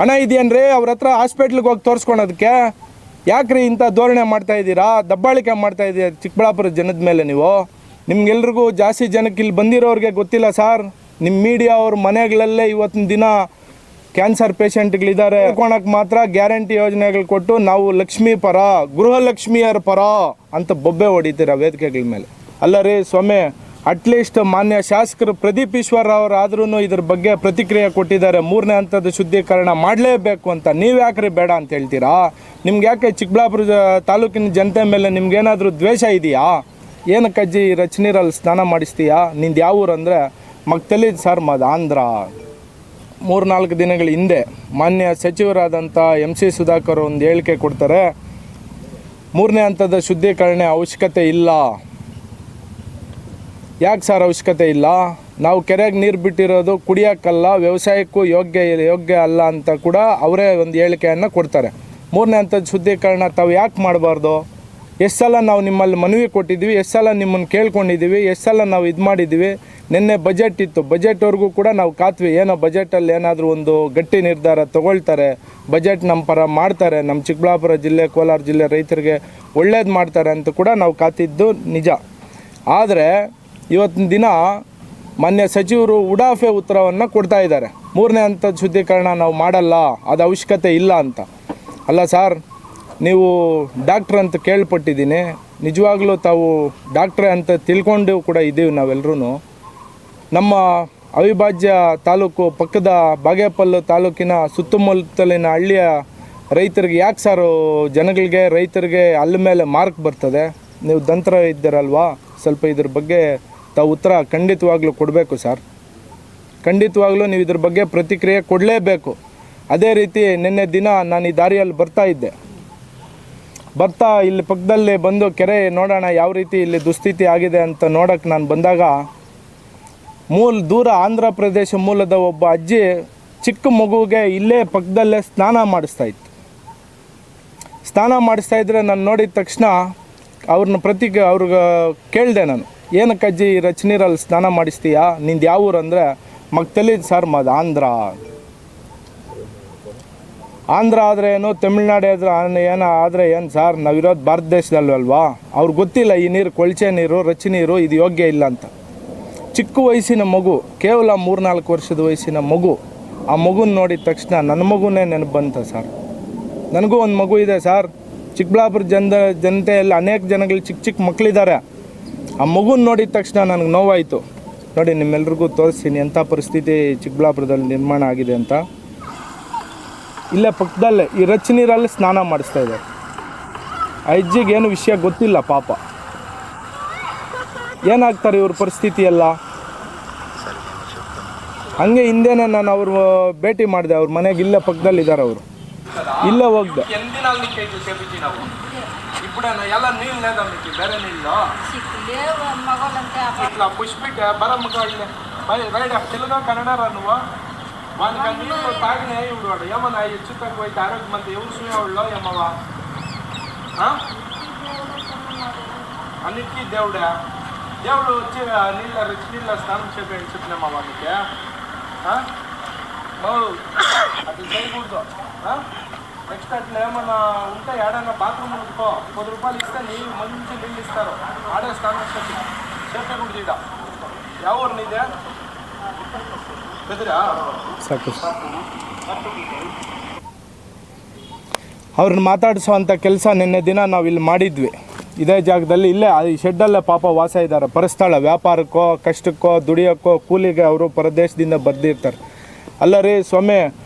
ಹಣ ಇದೆಯನ್ರಿ ಅವ್ರ ಹತ್ರ ಹಾಸ್ಪಿಟ್ಲಿಗೆ ಹೋಗಿ ತೋರಿಸ್ಕೊಳೋದಕ್ಕೆ? ಯಾಕ್ರಿ ಇಂಥ ಧೋರಣೆ ಮಾಡ್ತಾಯಿದ್ದೀರಾ? ದಬ್ಬಾಳಿಕೆ ಮಾಡ್ತಾಯಿದ್ದೀರಾ ಚಿಕ್ಕಬಳ್ಳಾಪುರ ಜನದ ಮೇಲೆ ನೀವು. ನಿಮ್ಗೆಲ್ರಿಗೂ ಜಾಸ್ತಿ ಜನಕ್ಕೆ ಇಲ್ಲಿ ಬಂದಿರೋರಿಗೆ ಗೊತ್ತಿಲ್ಲ ಸರ್. ನಿಮ್ಮ ಮೀಡಿಯಾ ಅವ್ರ ಮನೆಗಳಲ್ಲೇ ಇವತ್ತಿನ ದಿನ ಕ್ಯಾನ್ಸರ್ ಪೇಷಂಟ್ಗಳಿದ್ದಾರೆ. ಕೊಣಕ್ಕೆ ಮಾತ್ರ ಗ್ಯಾರಂಟಿ ಯೋಜನೆಗಳು ಕೊಟ್ಟು ನಾವು ಲಕ್ಷ್ಮೀ ಪರ, ಗೃಹಲಕ್ಷ್ಮಿಯರ ಪರ ಅಂತ ಬೊಬ್ಬೆ ಹೊಡಿತೀರ ವೇದಿಕೆಗಳ ಮೇಲೆ. ಅಲ್ಲ ರೀ ಸ್ವಾಮಿ, ಅಟ್ಲೀಸ್ಟ್ ಮಾನ್ಯ ಶಾಸಕರು ಪ್ರದೀಪ್ ಈಶ್ವರ್ ಅವರಾದ್ರೂ ಇದ್ರ ಬಗ್ಗೆ ಪ್ರತಿಕ್ರಿಯೆ ಕೊಟ್ಟಿದ್ದಾರೆ. 3ನೇ ಹಂತದ ಶುದ್ಧೀಕರಣ ಮಾಡಲೇಬೇಕು ಅಂತ. ನೀವು ಯಾಕ್ರಿ ಬೇಡ ಅಂತ ಹೇಳ್ತೀರಾ? ನಿಮ್ಗೆ ಯಾಕೆ ಚಿಕ್ಕಬಳ್ಳಾಪುರ ತಾಲೂಕಿನ ಜನತೆ ಮೇಲೆ ನಿಮ್ಗೇನಾದರೂ ದ್ವೇಷ ಇದೆಯಾ? ಏನಕ್ಕಜ್ಜಿ ರಚನೀರಲ್ಲಿ ಸ್ನಾನ ಮಾಡಿಸ್ತೀಯಾ? ನಿಂದು ಯಾವ ಊರು ಅಂದರೆ ಮಗ್ತಲಿದ್ದು ಸರ್, ಆಂಧ್ರ. 3-4 ದಿನಗಳ ಹಿಂದೆ ಮಾನ್ಯ ಸಚಿವರಾದಂಥ MC ಸುಧಾಕರ್ ಒಂದು ಹೇಳಿಕೆ ಕೊಡ್ತಾರೆ, 3ನೇ ಹಂತದ ಶುದ್ಧೀಕರಣ ಅವಶ್ಯಕತೆ ಇಲ್ಲ. ಯಾಕೆ ಸರ್ ಅವಶ್ಯಕತೆ ಇಲ್ಲ? ನಾವು ಕೆರೆಗೆ ನೀರು ಬಿಟ್ಟಿರೋದು ಕುಡಿಯೋಕ್ಕಲ್ಲ, ವ್ಯವಸಾಯಕ್ಕೂ ಯೋಗ್ಯ ಅಲ್ಲ ಅಂತ ಕೂಡ ಅವರೇ ಒಂದು ಹೇಳಿಕೆಯನ್ನು ಕೊಡ್ತಾರೆ. 3ನೇ ಹಂತದ ಶುದ್ಧೀಕರಣ ತಾವು ಯಾಕೆ ಮಾಡಬಾರ್ದು? ಎಷ್ಟು ಸಲ ನಾವು ನಿಮ್ಮಲ್ಲಿ ಮನವಿ ಕೊಟ್ಟಿದ್ದೀವಿ, ಎಷ್ಟು ಸಲ ನಿಮ್ಮನ್ನು ಕೇಳ್ಕೊಂಡಿದ್ದೀವಿ, ಎಷ್ಟು ಸಲ ನಾವು ಇದು ಮಾಡಿದ್ದೀವಿ. ನಿನ್ನೆ ಬಜೆಟ್ ಇತ್ತು, ಬಜೆಟ್ವರೆಗೂ ಕೂಡ ನಾವು ಕಾತ್ವಿ, ಏನೋ ಬಜೆಟಲ್ಲಿ ಏನಾದರೂ ಒಂದು ಗಟ್ಟಿ ನಿರ್ಧಾರ ತೊಗೊಳ್ತಾರೆ, ಬಜೆಟ್ ನಮ್ಮ ಪರ ಮಾಡ್ತಾರೆ, ನಮ್ಮ ಚಿಕ್ಕಬಳ್ಳಾಪುರ ಜಿಲ್ಲೆ, ಕೋಲಾರ ಜಿಲ್ಲೆ ರೈತರಿಗೆ ಒಳ್ಳೇದು ಮಾಡ್ತಾರೆ ಅಂತ ಕೂಡ ನಾವು ಕಾತಿದ್ದು ನಿಜ. ಆದರೆ ಇವತ್ತಿನ ದಿನ ಮಾನ್ಯ ಸಚಿವರು ಉಡಾಫೆ ಉತ್ತರವನ್ನು ಕೊಡ್ತಾ ಇದ್ದಾರೆ, 3ನೇ ಹಂತದ ಶುದ್ಧೀಕರಣ ನಾವು ಮಾಡಲ್ಲ, ಅದು ಅವಶ್ಯಕತೆ ಇಲ್ಲ ಅಂತ. ಅಲ್ಲ ಸರ್, ನೀವು ಡಾಕ್ಟ್ರ್ ಅಂತ ಕೇಳ್ಪಟ್ಟಿದ್ದೀನಿ, ನಿಜವಾಗ್ಲೂ ತಾವು ಡಾಕ್ಟ್ರೇ ಅಂತ ತಿಳ್ಕೊಂಡು ಕೂಡ ಇದ್ದೀವಿ ನಾವೆಲ್ಲರೂ. ನಮ್ಮ ಅವಿಭಾಜ್ಯ ತಾಲೂಕು ಪಕ್ಕದ ಬಾಗೇಪಲ್ಲು ತಾಲೂಕಿನ ಸುತ್ತಮುತ್ತಲಿನ ಹಳ್ಳಿಯ ರೈತರಿಗೆ ಯಾಕೆ ಸರ್ ಜನಗಳಿಗೆ ರೈತರಿಗೆ ಅಲ್ಲ ಮೇಲೆ ಮಾರ್ಕ್ ಬರ್ತದೆ? ನೀವು ದಂತ್ರ ಇದ್ದೀರಲ್ವಾ, ಸ್ವಲ್ಪ ಇದ್ರ ಬಗ್ಗೆ ತಾವು ಉತ್ತರ ಖಂಡಿತವಾಗ್ಲೂ ಕೊಡಬೇಕು ಸರ್. ಖಂಡಿತವಾಗ್ಲೂ ನೀವು ಇದ್ರ ಬಗ್ಗೆ ಪ್ರತಿಕ್ರಿಯೆ ಕೊಡಲೇಬೇಕು. ಅದೇ ರೀತಿ ನಿನ್ನೆ ದಿನ ನಾನು ಈ ದಾರಿಯಲ್ಲಿ ಬರ್ತಾ ಇಲ್ಲಿ ಪಕ್ಕದಲ್ಲಿ ಬಂದು ಕೆರೆ ನೋಡೋಣ ಯಾವ ರೀತಿ ಇಲ್ಲಿ ದುಸ್ಥಿತಿ ಆಗಿದೆ ಅಂತ ನೋಡೋಕ್ಕೆ ನಾನು ಬಂದಾಗ, ದೂರ ಆಂಧ್ರ ಪ್ರದೇಶ ಮೂಲದ ಒಬ್ಬ ಅಜ್ಜಿ ಚಿಕ್ಕ ಮಗುವಿಗೆ ಇಲ್ಲೇ ಪಕ್ಕದಲ್ಲೇ ಸ್ನಾನ ಮಾಡಿಸ್ತಾ ಇದ್ರೆ ನಾನು ನೋಡಿದ ತಕ್ಷಣ ಅವ್ರಿಗೆ ಕೇಳಿದೆ ನಾನು, ಏನಕ್ಕೆ ಅಜ್ಜಿ ರಚನೀರಲ್ಲಿ ಸ್ನಾನ ಮಾಡಿಸ್ತೀಯಾ? ನಿಂದು ಯಾವ ಊರು ಅಂದರೆ ಮಗ್ತಲಿದ್ದು ಸರ್, ಆಂಧ್ರ ಆದರೆ ಏನು, ತಮಿಳ್ನಾಡು ಆದರೆ ಏನು ಸರ್, ನಾವಿರೋದು ಭಾರತ ದೇಶದಲ್ವಲ್ವಾ? ಅವ್ರಿಗೆ ಗೊತ್ತಿಲ್ಲ ಈ ನೀರು ಕೊಳಚೆ ನೀರು, ರಚನೀರು ಇದು ಯೋಗ್ಯ ಇಲ್ಲ ಅಂತ. ಚಿಕ್ಕ ವಯಸ್ಸಿನ ಮಗು, ಕೇವಲ 3-4 ವರ್ಷದ ವಯಸ್ಸಿನ ಮಗು, ಆ ಮಗುನ ನೋಡಿದ ತಕ್ಷಣ ನನ್ನ ಮಗುನೇ ನೆನಪು ಬಂತ ಸರ್. ನನಗೂ ಒಂದು ಮಗು ಇದೆ ಸರ್. ಚಿಕ್ಕಬಳ್ಳಾಪುರ ಜನತೆಯಲ್ಲಿ ಅನೇಕ ಜನಗಳು ಚಿಕ್ಕ ಮಕ್ಕಳಿದ್ದಾರೆ. ಆ ಮಗುನ ನೋಡಿದ ತಕ್ಷಣ ನನಗೆ ನೋವಾಯಿತು. ನೋಡಿ, ನಿಮ್ಮೆಲ್ರಿಗೂ ತೋರಿಸ್ತೀನಿ ಎಂಥ ಪರಿಸ್ಥಿತಿ ಚಿಕ್ಕಬಳ್ಳಾಪುರದಲ್ಲಿ ನಿರ್ಮಾಣ ಆಗಿದೆ ಅಂತ. ಇಲ್ಲೇ ಪಕ್ಕದಲ್ಲೇ ಈ ರಚನೀರಲ್ಲಿ ಸ್ನಾನ ಮಾಡಿಸ್ತಾ ಇದ್ದಾರೆ. ಆ ಅಜ್ಜಿಗೇನು ವಿಷಯ ಗೊತ್ತಿಲ್ಲ ಪಾಪ. ಏನಾಗ್ತಾರೆ ಇವ್ರ ಪರಿಸ್ಥಿತಿ ಎಲ್ಲ. ಹಂಗೆ ಹಿಂದೆನೇ ನಾನು ಅವ್ರು ಭೇಟಿ ಮಾಡಿದೆ, ಅವ್ರ ಮನೆಗೆ ಇಲ್ಲೇ ಪಕ್ಕದಲ್ಲಿದ್ದಾರೆ ಅವರು. ಇಲ್ಲೇ ಹೋಗ್ದೆ. అన్నిటికీ దేవుడు వచ్చి నీళ్ళ స్నానం చెప్పినామా వానికి అట్లా చేయకూడదు. నెక్స్ట్ అట్లా ఏమన్నా ఉంటే ఏడన్నా బాత్రూమ్ ఉంటుకో, 10 రూపాయలు ఇస్తే నీళ్ళు మంచి నీళ్ళు ఇస్తారు, ఆడే స్నానం చెప్పకూడదు. ఇక ఎవరు నీదే ಬೆದರಾ ಅವ್ರನ್ನ ಮಾತಾಡಿಸೋವಂಥ ಕೆಲಸ ನಿನ್ನೆ ದಿನ ನಾವು ಇಲ್ಲಿ ಮಾಡಿದ್ವಿ. ಇದೇ ಜಾಗದಲ್ಲಿ ಇಲ್ಲೇ ಈ ಶೆಡ್ಡಲ್ಲೇ ಪಾಪ ವಾಸ ಇದ್ದಾರೆ. ಪರಸ್ಥಳ ವ್ಯಾಪಾರಕ್ಕೋ ಕಷ್ಟಕ್ಕೋ ದುಡಿಯೋಕ್ಕೋ ಕೂಲಿಗೆ ಅವರು ಪರದೇಶದಿಂದ ಬರ್ದಿರ್ತಾರೆ. ಅಲ್ಲ ರೀ ಸ್ವಾಮಿ,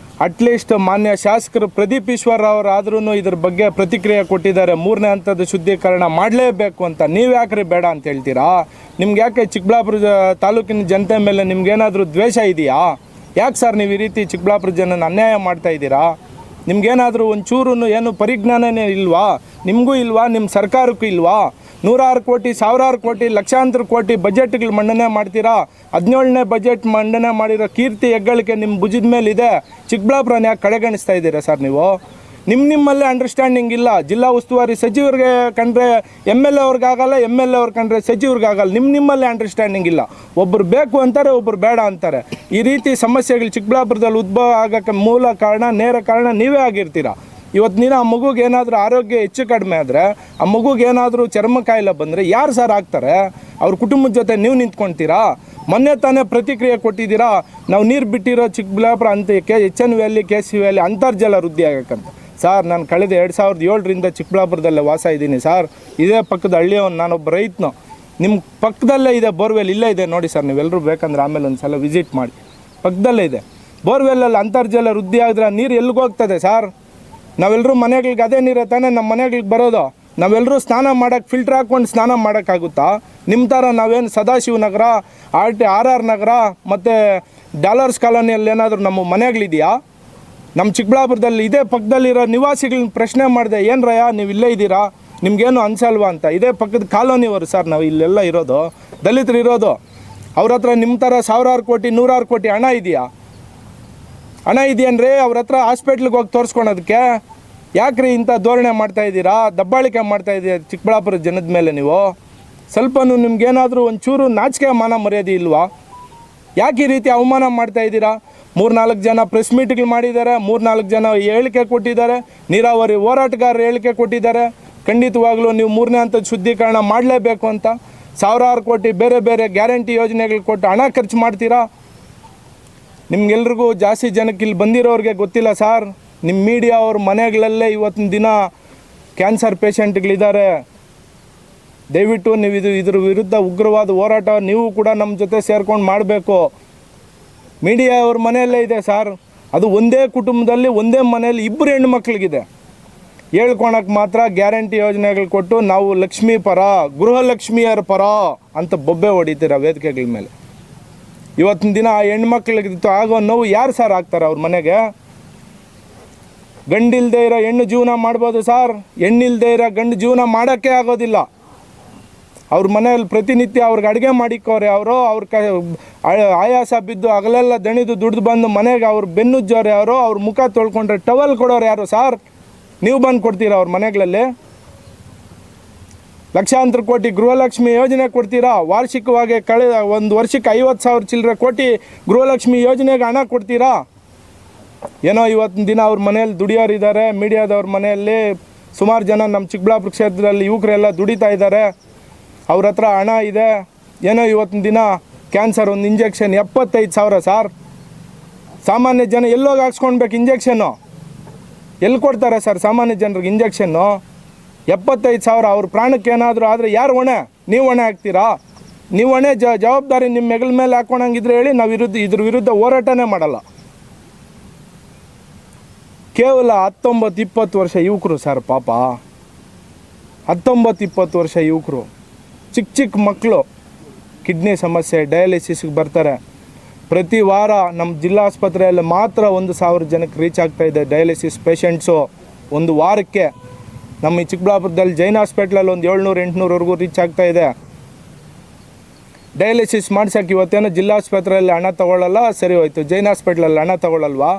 ಅಟ್ಲೀಸ್ಟ್ ಮಾನ್ಯ ಶಾಸಕರು ಪ್ರದೀಪ್ ಈಶ್ವರ್ ಅವರಾದ್ರೂ ಇದ್ರ ಬಗ್ಗೆ ಪ್ರತಿಕ್ರಿಯೆ ಕೊಟ್ಟಿದ್ದಾರೆ, 3ನೇ ಹಂತದ ಶುದ್ಧೀಕರಣ ಮಾಡಲೇಬೇಕು ಅಂತ. ನೀವು ಯಾಕ್ರಿ ಬೇಡ ಅಂತ ಹೇಳ್ತೀರಾ? ನಿಮ್ಗೆ ಯಾಕೆ ಚಿಕ್ಕಬಳ್ಳಾಪುರ ತಾಲೂಕಿನ ಜನತೆ ಮೇಲೆ ನಿಮ್ಗೇನಾದರೂ ದ್ವೇಷ ಇದೆಯಾ? ಯಾಕೆ ಸರ್ ನೀವು ಈ ರೀತಿ ಚಿಕ್ಕಬಳ್ಳಾಪುರ ಜನನ ಅನ್ಯಾಯ ಮಾಡ್ತಾ ಇದ್ದೀರಾ? ನಿಮ್ಗೇನಾದರೂ ಒಂಚೂರು ಏನು ಪರಿಜ್ಞಾನನೇ ಇಲ್ವಾ? ನಿಮಗೂ ಇಲ್ವಾ, ನಿಮ್ಮ ಸರ್ಕಾರಕ್ಕೂ ಇಲ್ವಾ? 100 ಕೋಟಿ, 1000 ಕೋಟಿ, ಲಕ್ಷಾಂತರ ಕೋಟಿ ಬಜೆಟ್ಗಳು ಮಂಡನೆ ಮಾಡ್ತೀರಾ. 17ನೇ ಬಜೆಟ್ ಮಂಡನೆ ಮಾಡಿರೋ ಕೀರ್ತಿ ಹೆಗ್ಗಳಿಕೆ ನಿಮ್ಮ ಭುಜದ ಮೇಲಿದೆ. ಚಿಕ್ಕಬಳ್ಳಾಪುರನ ಯಾಕೆ ಕಡೆಗಣಿಸ್ತಾ ಇದ್ದೀರಾ ಸರ್ ನೀವು? ನಿಮ್ಮಲ್ಲೇ ಅಂಡರ್ಸ್ಟ್ಯಾಂಡಿಂಗ್ ಇಲ್ಲ. ಜಿಲ್ಲಾ ಉಸ್ತುವಾರಿ ಸಚಿವರಿಗೆ ಕಂಡ್ರೆ MLA ಅವ್ರಿಗಾಗಲ್ಲ, MLA ಅವ್ರು ಕಂಡ್ರೆ ಸಚಿವ್ರಿಗಾಗಲ್ಲ. ನಿಮ್ಮಲ್ಲೇ ಅಂಡರ್ಸ್ಟ್ಯಾಂಡಿಂಗ್ ಇಲ್ಲ. ಒಬ್ಬರು ಬೇಕು ಅಂತಾರೆ, ಒಬ್ಬರು ಬೇಡ ಅಂತಾರೆ. ಈ ರೀತಿ ಸಮಸ್ಯೆಗಳು ಚಿಕ್ಕಬಳ್ಳಾಪುರದಲ್ಲಿ ಉದ್ಭವ ಆಗೋಕ್ಕೆ ಮೂಲ ಕಾರಣ, ನೇರ ಕಾರಣ ನೀವೇ ಆಗಿರ್ತೀರ. ಇವತ್ತು ನೀನು ಆ ಮಗುಗೆ ಏನಾದರೂ ಆರೋಗ್ಯ ಹೆಚ್ಚು ಕಡಿಮೆ ಆದರೆ, ಆ ಮಗುಗೆ ಏನಾದರೂ ಚರ್ಮ ಕಾಯಿಲೆ ಬಂದರೆ ಯಾರು ಸರ್ ಆಗ್ತಾರೆ? ಅವ್ರ ಕುಟುಂಬದ ಜೊತೆ ನೀವು ನಿಂತ್ಕೊಳ್ತೀರಾ? ಮೊನ್ನೆ ತಾನೇ ಪ್ರತಿಕ್ರಿಯೆ ಕೊಟ್ಟಿದ್ದೀರಾ, ನಾವು ನೀರು ಬಿಟ್ಟಿರೋ ಚಿಕ್ಕಬಳ್ಳಾಪುರ ಅಂತ HNVಯಲ್ಲಿ KCVಯಲ್ಲಿ ಅಂತರ್ಜಲ ವೃದ್ಧಿ ಆಗಕ್ಕಂತ. ಸರ್, ನಾನು ಕಳೆದ 2007ರಿಂದ ಚಿಕ್ಕಬಳ್ಳಾಪುರದಲ್ಲೇ ವಾಸ ಇದ್ದೀನಿ ಸರ್. ಇದೇ ಪಕ್ಕದ ಹಳ್ಳಿಯವನು, ನಾನೊಬ್ಬ ರೈತನು. ನಿಮ್ಮ ಪಕ್ಕದಲ್ಲೇ ಇದೆ ಬೋರ್ವೆಲ್, ಇಲ್ಲೇ ಇದೆ ನೋಡಿ ಸರ್. ನೀವೆಲ್ಲರೂ ಬೇಕಂದ್ರೆ ಆಮೇಲೆ ಒಂದು ಸಲ ವಿಸಿಟ್ ಮಾಡಿ. ಪಕ್ಕದಲ್ಲೇ ಇದೆ ಬೋರ್ವೆಲ್ಲಲ್ಲಿ ಅಂತರ್ಜಲ ವೃದ್ಧಿ ಆಗಿದ್ರೆ ನೀರು ಎಲ್ಲಿಗೆ ಹೋಗ್ತದೆ ಸರ್? ನಾವೆಲ್ಲರೂ ಮನೆಗಳಿಗೆ ಅದೇ ನೀರೇ ತಾನೇ ನಮ್ಮ ಮನೆಗಳಿಗೆ ಬರೋದು. ನಾವೆಲ್ಲರೂ ಸ್ನಾನ ಮಾಡೋಕ್ಕೆ ಫಿಲ್ಟ್ರ್ ಹಾಕ್ಕೊಂಡು ಸ್ನಾನ ಮಾಡೋಕ್ಕಾಗುತ್ತಾ? ನಿಮ್ಮ ಥರ ನಾವೇನು ಸದಾಶಿವನಗರ, RR ನಗರ ಮತ್ತು ಡಾಲರ್ಸ್ ಕಾಲೋನಿಯಲ್ಲಿ ಏನಾದರೂ ನಮ್ಮ ಮನೆಗಳಿದೆಯಾ? ನಮ್ಮ ಚಿಕ್ಕಬಳ್ಳಾಪುರದಲ್ಲಿ ಇದೇ ಪಕ್ಕದಲ್ಲಿರೋ ನಿವಾಸಿಗಳನ್ನ ಪ್ರಶ್ನೆ ಮಾಡಿದೆ, ಏನು ರಯ್ಯ ನೀವು ಇಲ್ಲೇ ಇದ್ದೀರಾ, ನಿಮಗೇನು ಅನ್ಸಲ್ವಾ ಅಂತ. ಇದೇ ಪಕ್ಕದ ಕಾಲೋನಿಯವರು ಸರ್, ನಾವು ಇಲ್ಲೆಲ್ಲ ಇರೋದು, ದಲಿತರು ಇರೋದು. ಅವ್ರ ಹತ್ರ ನಿಮ್ಮ ಥರ 1000 ಕೋಟಿ 100 ಕೋಟಿ ಹಣ ಇದೆಯಾ? ಹಣ ಇದೆಯನ್ರಿ ಅವ್ರ ಹತ್ರ ಹಾಸ್ಪಿಟ್ಲಿಗೆ ಹೋಗಿ ತೋರಿಸ್ಕೊಳೋದಕ್ಕೆ? ಯಾಕ್ರಿ ಇಂಥ ಧೋರಣೆ ಮಾಡ್ತಾಯಿದ್ದೀರಾ? ದಬ್ಬಾಳಿಕೆ ಮಾಡ್ತಾಯಿದ್ದೀರಾ ಚಿಕ್ಕಬಳ್ಳಾಪುರದ ಜನದ ಮೇಲೆ ನೀವು? ಸ್ವಲ್ಪನೂ ನಿಮ್ಗೇನಾದರೂ ಒಂಚೂರು ನಾಚಿಕೆ ಮಾನ ಮರ್ಯಾದೆ ಇಲ್ವಾ? ಯಾಕೆ ಈ ರೀತಿ ಅವಮಾನ ಮಾಡ್ತಾಯಿದ್ದೀರಾ? 3-4 ಜನ ಪ್ರೆಸ್ ಮೀಟ್ಗಳು ಮಾಡಿದ್ದಾರೆ, 3-4 ಜನ ಹೇಳಿಕೆ ಕೊಟ್ಟಿದ್ದಾರೆ, ನೀರಾವರಿ ಹೋರಾಟಗಾರರು ಹೇಳಿಕೆ ಕೊಟ್ಟಿದ್ದಾರೆ. ಖಂಡಿತವಾಗ್ಲೂ ನೀವು 3ನೇ ಹಂತದ ಶುದ್ಧೀಕರಣ ಮಾಡಲೇಬೇಕು ಅಂತ 1000 ಕೋಟಿ ಬೇರೆ ಬೇರೆ ಗ್ಯಾರಂಟಿ ಯೋಜನೆಗಳು ಕೊಟ್ಟು ಹಣ ಖರ್ಚು ಮಾಡ್ತೀರಾ? ನಿಮ್ಗೆಲ್ರಿಗೂ ಜಾಸ್ತಿ ಜನಕ್ಕೆ ಇಲ್ಲಿ ಬಂದಿರೋರಿಗೆ ಗೊತ್ತಿಲ್ಲ ಸರ್. ನಿಮ್ಮ ಮೀಡಿಯಾ ಅವ್ರ ಮನೆಗಳಲ್ಲೇ ಇವತ್ತಿನ ದಿನ ಕ್ಯಾನ್ಸರ್ ಪೇಷಂಟ್ಗಳಿದ್ದಾರೆ. ದಯವಿಟ್ಟು ನೀವು ಇದ್ರ ವಿರುದ್ಧ ಉಗ್ರವಾದ ಹೋರಾಟ ನೀವು ಕೂಡ ನಮ್ಮ ಜೊತೆ ಸೇರ್ಕೊಂಡು ಮಾಡಬೇಕು. ಮೀಡಿಯಾ ಅವ್ರ ಮನೆಯಲ್ಲೇ ಇದೆ ಸರ್. ಅದು ಒಂದೇ ಕುಟುಂಬದಲ್ಲಿ ಒಂದೇ ಮನೆಯಲ್ಲಿ 2 ಹೆಣ್ಮಕ್ಳಿಗಿದೆ. ಹೇಳ್ಕೊಳಕ್ಕೆ ಮಾತ್ರ ಗ್ಯಾರಂಟಿ ಯೋಜನೆಗಳು ಕೊಟ್ಟು ನಾವು ಲಕ್ಷ್ಮೀ ಪರ, ಗೃಹಲಕ್ಷ್ಮಿಯರ ಪರ ಅಂತ ಬೊಬ್ಬೆ ಹೊಡಿತೀರ ವೇದಿಕೆಗಳ ಮೇಲೆ. ಇವತ್ತಿನ ದಿನ ಆ ಹೆಣ್ಮಕ್ಳಿಗಿತ್ತು ಆಗೋ ನೋವು ಯಾರು ಸರ್ ಆಗ್ತಾರೆ ಅವ್ರ ಮನೆಗೆ? ಗಂಡಿಲ್ದೇ ಇರೋ ಹೆಣ್ಣು ಜೀವನ ಮಾಡ್ಬೋದು ಸರ್, ಹೆಣ್ಣಿಲ್ದೇ ಇರೋ ಗಂಡು ಜೀವನ ಮಾಡೋಕ್ಕೆ ಆಗೋದಿಲ್ಲ. ಅವ್ರ ಮನೆಯಲ್ಲಿ ಪ್ರತಿನಿತ್ಯ ಅವ್ರಿಗೆ ಅಡುಗೆ ಮಾಡಿಕೋರೆ ಅವರು. ಆಯಾಸ ಬಿದ್ದು ಹಗಲೆಲ್ಲ ದಣಿದು ದುಡ್ದು ಬಂದು ಮನೆಗೆ ಅವ್ರು ಬೆನ್ನುಜ್ಜೋರು ಯಾರು? ಅವ್ರ ಮುಖ ತೊಳ್ಕೊಂಡ್ರೆ ಟವಲ್ ಕೊಡೋರು ಯಾರು ಸರ್? ನೀವು ಬಂದು ಕೊಡ್ತೀರಾ ಅವ್ರ ಮನೆಗಳಲ್ಲಿ? ಲಕ್ಷಾಂತರ ಕೋಟಿ ಗೃಹಲಕ್ಷ್ಮಿ ಯೋಜನೆ ಕೊಡ್ತೀರಾ? ವಾರ್ಷಿಕವಾಗಿ ಕಳೆದ ಒಂದು ವರ್ಷಕ್ಕೆ 50,000 ಚಿಲ್ಲರೆ ಕೋಟಿ ಗೃಹಲಕ್ಷ್ಮಿ ಯೋಜನೆಗೆ ಹಣ ಕೊಡ್ತೀರಾ? ಏನೋ ಇವತ್ತಿನ ದಿನ ಅವ್ರ ಮನೆಯಲ್ಲಿ ದುಡಿಯೋರಿದ್ದಾರೆ. ಮೀಡಿಯಾದವ್ರ ಮನೆಯಲ್ಲಿ ಸುಮಾರು ಜನ ನಮ್ಮ ಚಿಕ್ಕಬಳ್ಳಾಪುರ ಕ್ಷೇತ್ರದಲ್ಲಿ ಯುವಕರೆಲ್ಲ ದುಡಿತಾ ಇದ್ದಾರೆ. ಅವ್ರ ಹತ್ರ ಹಣ ಇದೆ. ಏನೋ ಇವತ್ತಿನ ದಿನ ಕ್ಯಾನ್ಸರ್ ಒಂದು ಇಂಜೆಕ್ಷನ್ 75,000 ಸರ್. ಸಾಮಾನ್ಯ ಜನ ಎಲ್ಲೋಗಿ ಹಾಕ್ಸ್ಕೊಳ್ಬೇಕು ಇಂಜೆಕ್ಷನ್ನು? ಎಲ್ಲಿ ಕೊಡ್ತಾರೆ ಸರ್ ಸಾಮಾನ್ಯ ಜನರಿಗೆ ಇಂಜೆಕ್ಷನ್ನು? 75,000. ಅವ್ರ ಪ್ರಾಣಕ್ಕೆ ಏನಾದರೂ ಆದರೆ ಯಾರು ಹೊಣೆ? ನೀವು ಹೊಣೆ ಹಾಕ್ತೀರಾ? ನೀವು ಹೊಣೆ ಜವಾಬ್ದಾರಿ ನಿಮ್ಮ ಹೆಗಲ ಮೇಲೆ ಹಾಕ್ಕೊಳಂಗಿದ್ರೆ ಹೇಳಿ, ನಾವು ಇದ್ರ ವಿರುದ್ಧ ಹೋರಾಟನೇ ಮಾಡಲ್ಲ. ಕೇವಲ 19-20 ವರ್ಷ ಯುವಕರು ಸರ್, ಪಾಪ 19-20 ವರ್ಷ ಯುವಕರು, ಚಿಕ್ಕ ಮಕ್ಕಳು ಕಿಡ್ನಿ ಸಮಸ್ಯೆ, ಡಯಾಲಿಸಿಸ್ಗೆ ಬರ್ತಾರೆ. ಪ್ರತಿ ವಾರ ನಮ್ಮ ಜಿಲ್ಲಾ ಆಸ್ಪತ್ರೆಯಲ್ಲಿ ಮಾತ್ರ 1,000 ಜನಕ್ಕೆ ರೀಚ್ ಆಗ್ತಾಯಿದೆ ಡಯಾಲಿಸಿಸ್ ಪೇಷಂಟ್ಸು ಒಂದು ವಾರಕ್ಕೆ. ನಮ್ಮ ಈ ಚಿಕ್ಕಬಳ್ಳಾಪುರದಲ್ಲಿ ಜೈನ್ ಹಾಸ್ಪಿಟ್ಲಲ್ಲಿ ಒಂದು 700-800ವರೆಗೂ ರೀಚ್ ಆಗ್ತಾಯಿದೆ. ಡಯಾಲಿಸಿಸ್ ಮಾಡ್ಸೋಕ್ಕೆ ಇವತ್ತೇನೋ ಜಿಲ್ಲಾ ಆಸ್ಪತ್ರೆಯಲ್ಲಿ ಹಣ ತೊಗೊಳ್ಳಲ್ಲ, ಸರಿ ಹೋಯ್ತು. ಜೈನ್ ಹಾಸ್ಪಿಟ್ಲಲ್ಲಿ ಹಣ ತೊಗೊಳ್ಳಲ್ವಾ?